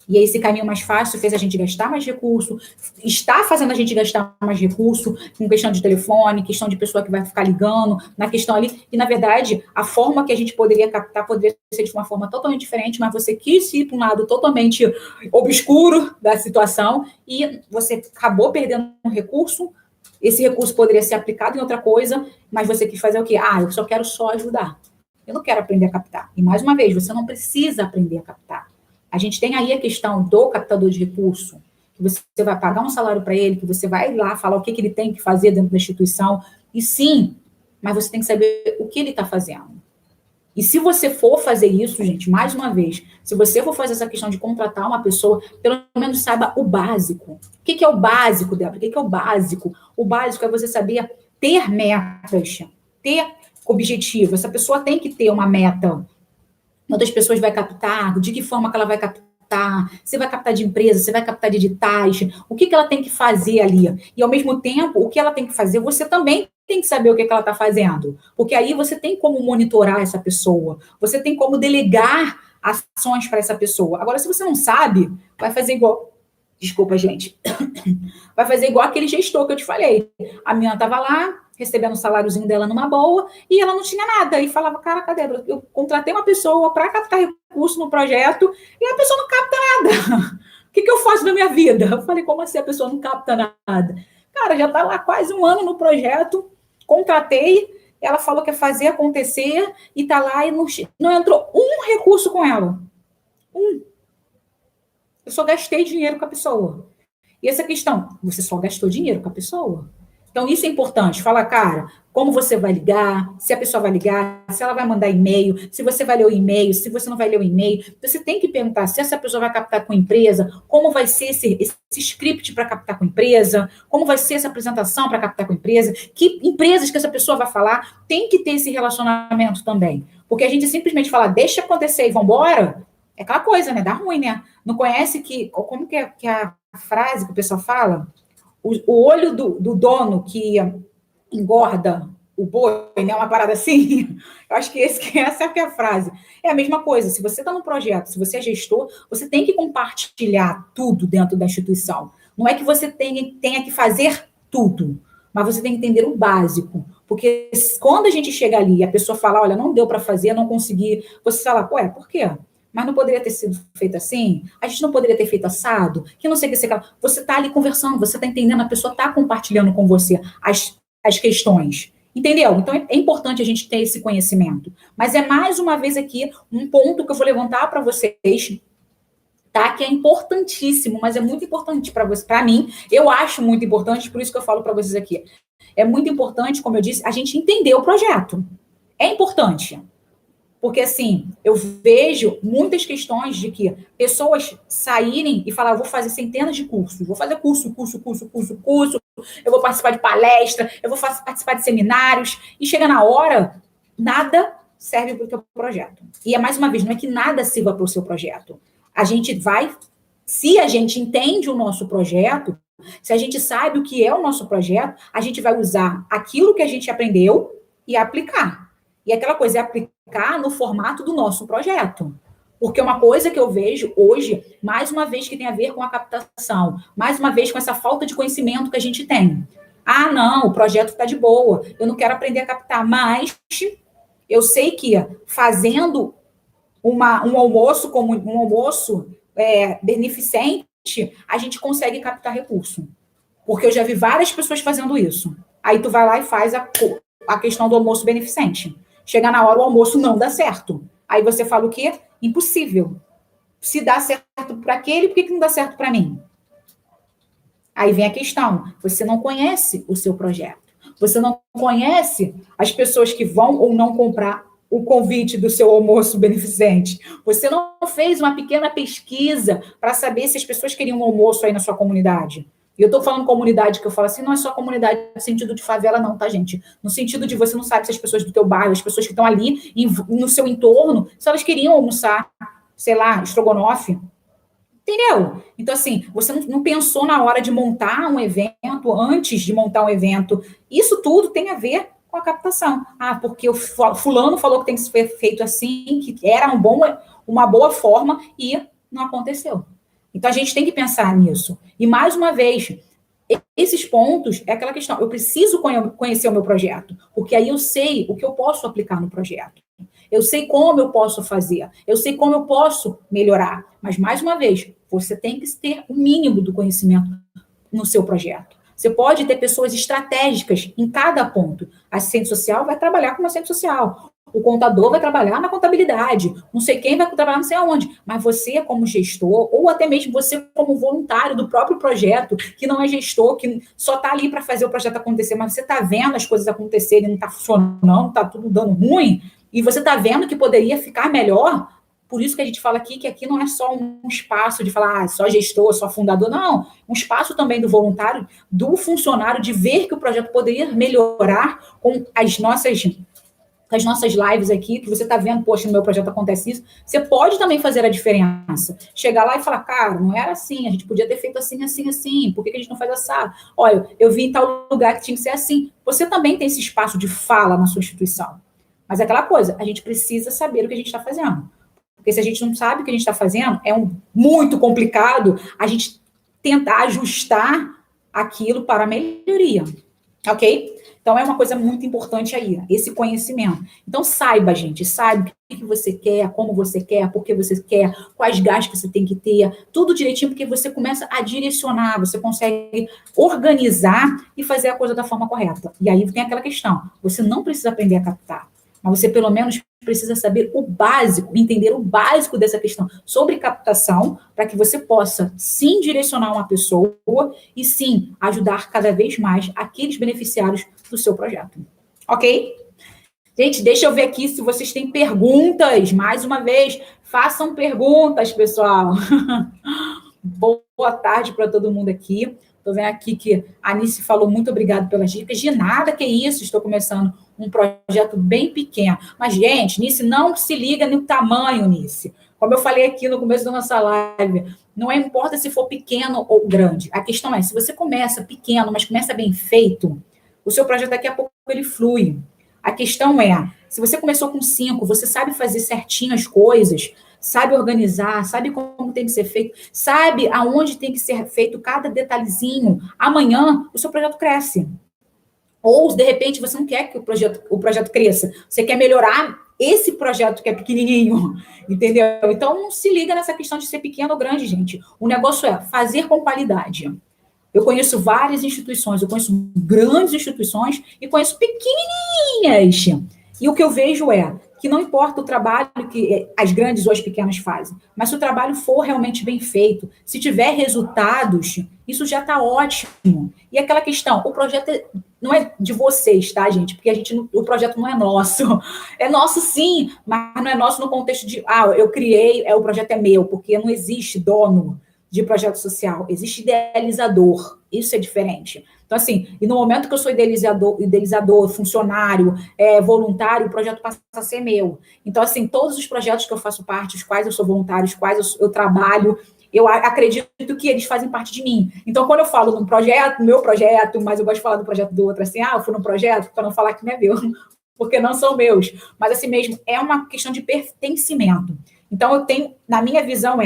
E aí esse caminho mais fácil fez a gente gastar mais recurso, está fazendo a gente gastar mais recurso com questão de telefone, questão de pessoa que vai ficar ligando, na questão ali. E, na verdade, a forma que a gente poderia captar poderia ser de uma forma totalmente diferente, mas você quis ir para um lado totalmente obscuro da situação e você acabou perdendo um recurso. Esse recurso poderia ser aplicado em outra coisa, mas você quis fazer o quê? Eu só quero ajudar. Eu não quero aprender a captar. E, mais uma vez, você não precisa aprender a captar. A gente tem aí a questão do captador de recurso, que você vai pagar um salário para ele, que você vai lá falar o que ele tem que fazer dentro da instituição. E sim, mas você tem que saber o que ele está fazendo. E se você for fazer isso, gente, mais uma vez, se você for fazer essa questão de contratar uma pessoa, pelo menos saiba o básico. O que é o básico, Débora? O que é o básico? O básico é você saber ter metas, ter objetivo. Essa pessoa tem que ter uma meta. Quantas pessoas vai captar? De que forma que ela vai captar? Você vai captar de empresa? Você vai captar de editais? O que ela tem que fazer ali? E, ao mesmo tempo, o que ela tem que fazer, você também tem que saber o que ela está fazendo. Porque aí você tem como monitorar essa pessoa. Você tem como delegar ações para essa pessoa. Agora, se você não sabe, vai fazer igual... Desculpa, gente. Vai fazer igual aquele gestor que eu te falei. A menina estava lá, recebendo o saláriozinho dela numa boa, e ela não tinha nada. E falava, cara, Débora, eu contratei uma pessoa para captar recurso no projeto, e a pessoa não capta nada. O que eu faço na minha vida? Eu falei, como assim a pessoa não capta nada? Cara, já está lá quase um ano no projeto, contratei, ela falou que ia fazer acontecer, e está lá e não entrou um recurso com ela. Eu só gastei dinheiro com a pessoa. E essa questão, você só gastou dinheiro com a pessoa. Então, isso é importante. Fala, cara, como você vai ligar, se a pessoa vai ligar, se ela vai mandar e-mail, se você vai ler o e-mail, se você não vai ler o e-mail. Você tem que perguntar se essa pessoa vai captar com a empresa, como vai ser esse script para captar com a empresa, como vai ser essa apresentação para captar com a empresa, que empresas que essa pessoa vai falar, tem que ter esse relacionamento também. Porque a gente simplesmente fala, deixa acontecer e vambora, é aquela coisa, né? Dá ruim, né? Não conhece como que é a frase que o pessoal fala? O olho do dono que engorda o boi, né? Uma parada assim. Eu acho que essa é a frase. É a mesma coisa. Se você está no projeto, se você é gestor, você tem que compartilhar tudo dentro da instituição. Não é que você tenha que fazer tudo, mas você tem que entender o básico. Porque quando a gente chega ali e a pessoa fala, olha, não deu para fazer, não consegui, você fala, por quê? Mas não poderia ter sido feito assim? A gente não poderia ter feito assado? Que não sei o que você... Você está ali conversando, você está entendendo, a pessoa está compartilhando com você as questões. Entendeu? Então, é importante a gente ter esse conhecimento. Mas é mais uma vez aqui um ponto que eu vou levantar para vocês, tá? Que é importantíssimo, mas é muito importante para mim. Eu acho muito importante, por isso que eu falo para vocês aqui. É muito importante, como eu disse, a gente entender o projeto. É importante. Porque, assim, eu vejo muitas questões de que pessoas saírem e falar, eu vou fazer centenas de cursos, vou fazer curso, eu vou participar de palestra, eu vou participar de seminários, e chega na hora, nada serve para o teu projeto. E, mais uma vez, não é que nada sirva para o seu projeto. A gente vai, se a gente entende o nosso projeto, se a gente sabe o que é o nosso projeto, a gente vai usar aquilo que a gente aprendeu e aplicar. E aquela coisa é aplicar no formato do nosso projeto. Porque uma coisa que eu vejo hoje, mais uma vez que tem a ver com a captação, mais uma vez com essa falta de conhecimento que a gente tem. Não, o projeto está de boa, eu não quero aprender a captar, mas eu sei que fazendo um almoço como um almoço beneficente, a gente consegue captar recurso. Porque eu já vi várias pessoas fazendo isso. Aí tu vai lá e faz a questão do almoço beneficente. Chega na hora, o almoço não dá certo. Aí você fala o quê? Impossível. Se dá certo para aquele, por que não dá certo para mim? Aí vem a questão, você não conhece o seu projeto. Você não conhece as pessoas que vão ou não comprar o convite do seu almoço beneficente. Você não fez uma pequena pesquisa para saber se as pessoas queriam um almoço aí na sua comunidade. E eu estou falando comunidade, que eu falo assim, não é só comunidade no sentido de favela, não, tá, gente? No sentido de você não sabe se as pessoas do teu bairro, as pessoas que estão ali no seu entorno, se elas queriam almoçar, sei lá, estrogonofe. Entendeu? Então, assim, você não pensou na hora de montar um evento, antes de montar um evento. Isso tudo tem a ver com a captação. Ah, porque o fulano falou que tem que ser feito assim, que era uma boa forma e não aconteceu. Então, a gente tem que pensar nisso. E, mais uma vez, esses pontos é aquela questão. Eu preciso conhecer o meu projeto, porque aí eu sei o que eu posso aplicar no projeto. Eu sei como eu posso fazer, eu sei como eu posso melhorar. Mas, mais uma vez, você tem que ter o mínimo do conhecimento no seu projeto. Você pode ter pessoas estratégicas em cada ponto. A assistente social vai trabalhar como assistente social. O contador vai trabalhar na contabilidade. Não sei quem vai trabalhar não sei aonde. Mas você, como gestor, ou até mesmo você, como voluntário do próprio projeto, que não é gestor, que só está ali para fazer o projeto acontecer, mas você está vendo as coisas acontecerem, não está funcionando, está tudo dando ruim, e você está vendo que poderia ficar melhor. Por isso que a gente fala aqui que aqui não é só um espaço de falar só gestor, só fundador, não. Um espaço também do voluntário, do funcionário, de ver que o projeto poderia melhorar com as nossas lives aqui, que você está vendo, poxa, no meu projeto acontece isso. Você pode também fazer a diferença. Chegar lá e falar, cara, não era assim, a gente podia ter feito assim, assim, assim, por que a gente não faz assado? Olha, eu vi em tal lugar que tinha que ser assim. Você também tem esse espaço de fala na sua instituição. Mas é aquela coisa, a gente precisa saber o que a gente está fazendo. Porque se a gente não sabe o que a gente está fazendo, muito complicado a gente tentar ajustar aquilo para a melhoria. Ok? Então, é uma coisa muito importante aí, esse conhecimento. Então, saiba, gente, saiba o que você quer, como você quer, por que você quer, quais gastos você tem que ter, tudo direitinho, porque você começa a direcionar, você consegue organizar e fazer a coisa da forma correta. E aí tem aquela questão, você não precisa aprender a captar, mas você pelo menos precisa saber o básico, entender o básico dessa questão sobre captação, para que você possa, sim, direcionar uma pessoa e, sim, ajudar cada vez mais aqueles beneficiários do seu projeto. Ok? Gente, deixa eu ver aqui se vocês têm perguntas. Mais uma vez, façam perguntas, pessoal. Boa tarde para todo mundo aqui. Estou vendo aqui que a Nice falou muito obrigado pelas dicas. De nada, que isso. Estou começando um projeto bem pequeno. Mas, gente, Nice, não se liga no tamanho, Nice. Como eu falei aqui no começo da nossa live, não importa se for pequeno ou grande. A questão é, se você começa pequeno, mas começa bem feito, o seu projeto daqui a pouco ele flui. A questão é, se você começou com 5, você sabe fazer certinho as coisas, sabe organizar, sabe como tem que ser feito, sabe aonde tem que ser feito cada detalhezinho. Amanhã, o seu projeto cresce. Ou, de repente, você não quer que o projeto cresça. Você quer melhorar esse projeto que é pequenininho, entendeu? Então, não se liga nessa questão de ser pequeno ou grande, gente. O negócio é fazer com qualidade. Eu conheço várias instituições, eu conheço grandes instituições e conheço pequenininhas. E o que eu vejo é que não importa o trabalho que as grandes ou as pequenas fazem, mas se o trabalho for realmente bem feito, se tiver resultados, isso já está ótimo. E aquela questão, o projeto não é de vocês, tá, gente? Porque o projeto não é nosso. É nosso, sim, mas não é nosso no contexto de, eu criei, o projeto é meu, porque não existe dono de projeto social, existe idealizador, isso é diferente. Então, assim, e no momento que eu sou idealizador, funcionário, voluntário, o projeto passa a ser meu. Então, assim, todos os projetos que eu faço parte, os quais eu sou voluntário, os quais eu trabalho, eu acredito que eles fazem parte de mim. Então, quando eu falo num projeto, meu projeto, mas eu gosto de falar do projeto do outro, assim, eu fui num projeto, para não falar que não é meu, porque não são meus. Mas, assim mesmo, é uma questão de pertencimento. Então, eu tenho, na minha visão,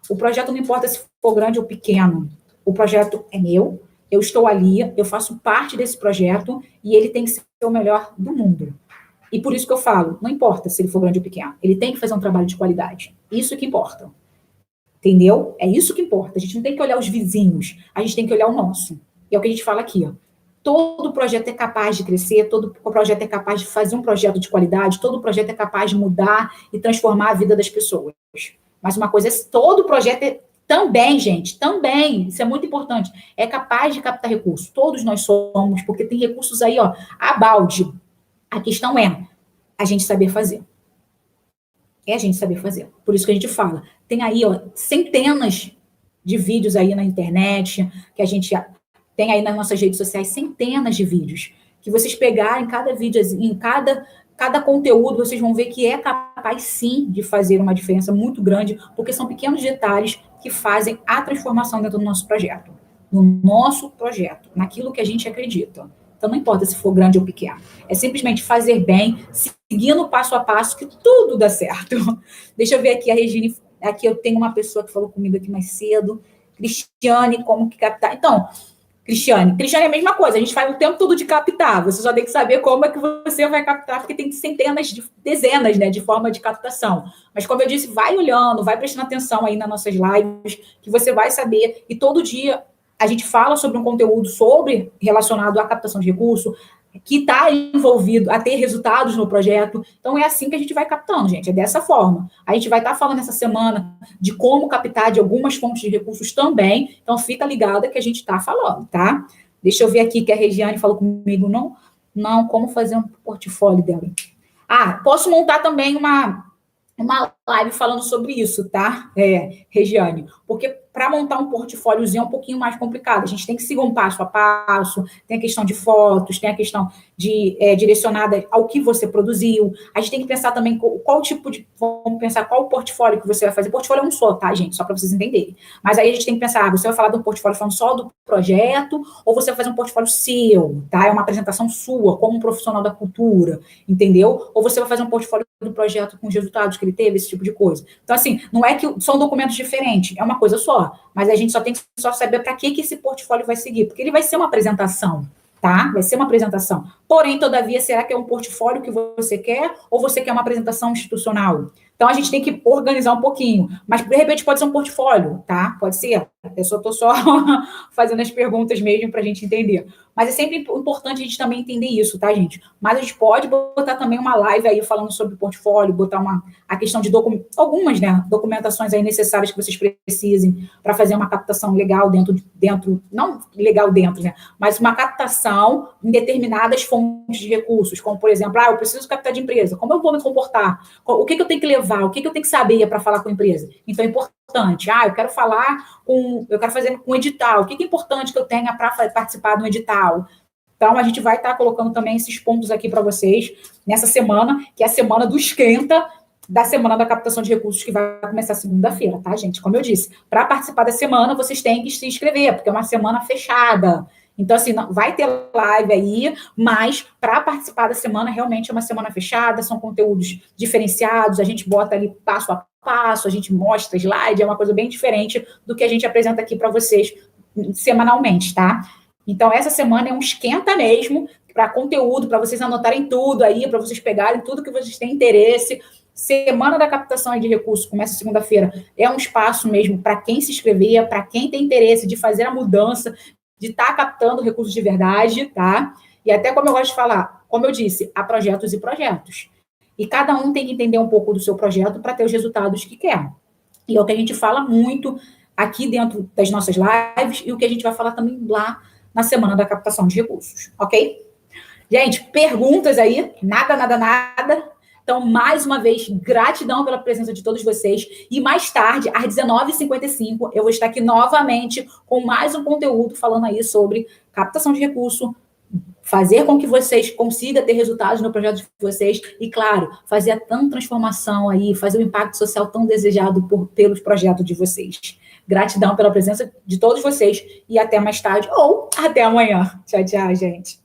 o projeto não importa se for grande ou pequeno. O projeto é meu, eu estou ali, eu faço parte desse projeto e ele tem que ser o melhor do mundo. E por isso que eu falo, não importa se ele for grande ou pequeno, ele tem que fazer um trabalho de qualidade. Isso que importa. Entendeu? É isso que importa. A gente não tem que olhar os vizinhos, a gente tem que olhar o nosso. E é o que a gente fala aqui, ó. Todo projeto é capaz de crescer, todo projeto é capaz de fazer um projeto de qualidade, todo projeto é capaz de mudar e transformar a vida das pessoas. Mas uma coisa é todo projeto também, gente, também, isso é muito importante, é capaz de captar recursos. Todos nós somos, porque tem recursos aí, ó, a balde. A questão é a gente saber fazer. É a gente saber fazer. Por isso que a gente fala. Tem aí, ó, centenas de vídeos aí na internet, que a gente tem aí nas nossas redes sociais, centenas de vídeos. Que vocês pegarem cada vídeo, em cada conteúdo, vocês vão ver que é capaz, sim, de fazer uma diferença muito grande, porque são pequenos detalhes que fazem a transformação dentro do nosso projeto. No nosso projeto, naquilo que a gente acredita. Então, não importa se for grande ou pequeno. É simplesmente fazer bem, seguindo passo a passo, que tudo dá certo. Deixa eu ver aqui a Regine. Aqui eu tenho uma pessoa que falou comigo aqui mais cedo. Cristiane, como que captar? Então, Cristiane é a mesma coisa. A gente faz o tempo todo de captar. Você só tem que saber como é que você vai captar, porque tem centenas, dezenas, né, de forma de captação. Mas, como eu disse, vai olhando, vai prestando atenção aí nas nossas lives, que você vai saber. E todo dia a gente fala sobre um conteúdo relacionado à captação de recurso, que está envolvido a ter resultados no projeto. Então, é assim que a gente vai captando, gente. É dessa forma. A gente vai estar falando essa semana de como captar de algumas fontes de recursos também. Então, fica ligada que a gente está falando, tá? Deixa eu ver aqui que a Regiane falou comigo. Não, como fazer um portfólio dela. Posso montar também uma live falando sobre isso, tá, Regiane? Porque para montar um portfóliozinho é um pouquinho mais complicado. A gente tem que seguir um passo a passo, tem a questão de fotos, tem a questão de direcionada ao que você produziu. A gente tem que pensar também qual tipo de... Vamos pensar qual o portfólio que você vai fazer. Portfólio é um só, tá, gente? Só para vocês entenderem. Mas aí a gente tem que pensar, você vai falar de um portfólio falando só do projeto, ou você vai fazer um portfólio seu, tá? É uma apresentação sua, como um profissional da cultura, entendeu? Ou você vai fazer um portfólio do projeto com os resultados que ele teve, esse tipo de coisa. Então, assim, não é que são documentos diferentes, é uma coisa só, mas a gente só tem que saber para que esse portfólio vai seguir, porque ele vai ser uma apresentação, tá? Vai ser uma apresentação. Porém, todavia, será que é um portfólio que você quer ou você quer uma apresentação institucional? Então, a gente tem que organizar um pouquinho, mas, de repente, pode ser um portfólio, tá? Pode ser. Eu só estou só fazendo as perguntas mesmo para a gente entender. Mas é sempre importante a gente também entender isso, tá, gente? Mas a gente pode botar também uma live aí falando sobre portfólio, botar a questão de algumas, né, documentações aí necessárias que vocês precisem para fazer uma captação legal dentro, não legal dentro, né, mas uma captação em determinadas fontes de recursos, como, por exemplo, eu preciso captar de empresa, como eu vou me comportar? O que eu tenho que levar? O que eu tenho que saber para falar com a empresa? Então, é importante. Eu quero fazer um edital. O que é importante que eu tenha para participar do edital? Então, a gente vai estar colocando também esses pontos aqui para vocês nessa semana, que é a semana do esquenta da semana da captação de recursos, que vai começar segunda-feira, tá, gente? Como eu disse, para participar da semana, vocês têm que se inscrever, porque é uma semana fechada. Então, assim, vai ter live aí, mas para participar da semana, realmente é uma semana fechada, são conteúdos diferenciados, a gente bota ali passo a passo, a gente mostra slide, é uma coisa bem diferente do que a gente apresenta aqui para vocês semanalmente, tá? Então, essa semana é um esquenta mesmo, para conteúdo, para vocês anotarem tudo aí, para vocês pegarem tudo que vocês têm interesse. Semana da captação de recursos, começa segunda-feira, é um espaço mesmo para quem se inscrever, para quem tem interesse de fazer a mudança, de estar captando recursos de verdade, tá? E até como eu gosto de falar, como eu disse, há projetos e projetos. E cada um tem que entender um pouco do seu projeto para ter os resultados que quer. E é o que a gente fala muito aqui dentro das nossas lives e o que a gente vai falar também lá na semana da captação de recursos, ok? Gente, perguntas aí? Nada. Então, mais uma vez, gratidão pela presença de todos vocês. E mais tarde, às 19h55, eu vou estar aqui novamente com mais um conteúdo falando aí sobre captação de recurso, fazer com que vocês consigam ter resultados no projeto de vocês e, claro, fazer a tão transformação aí, fazer o impacto social tão desejado pelos projetos de vocês. Gratidão pela presença de todos vocês e até mais tarde ou até amanhã. Tchau, gente.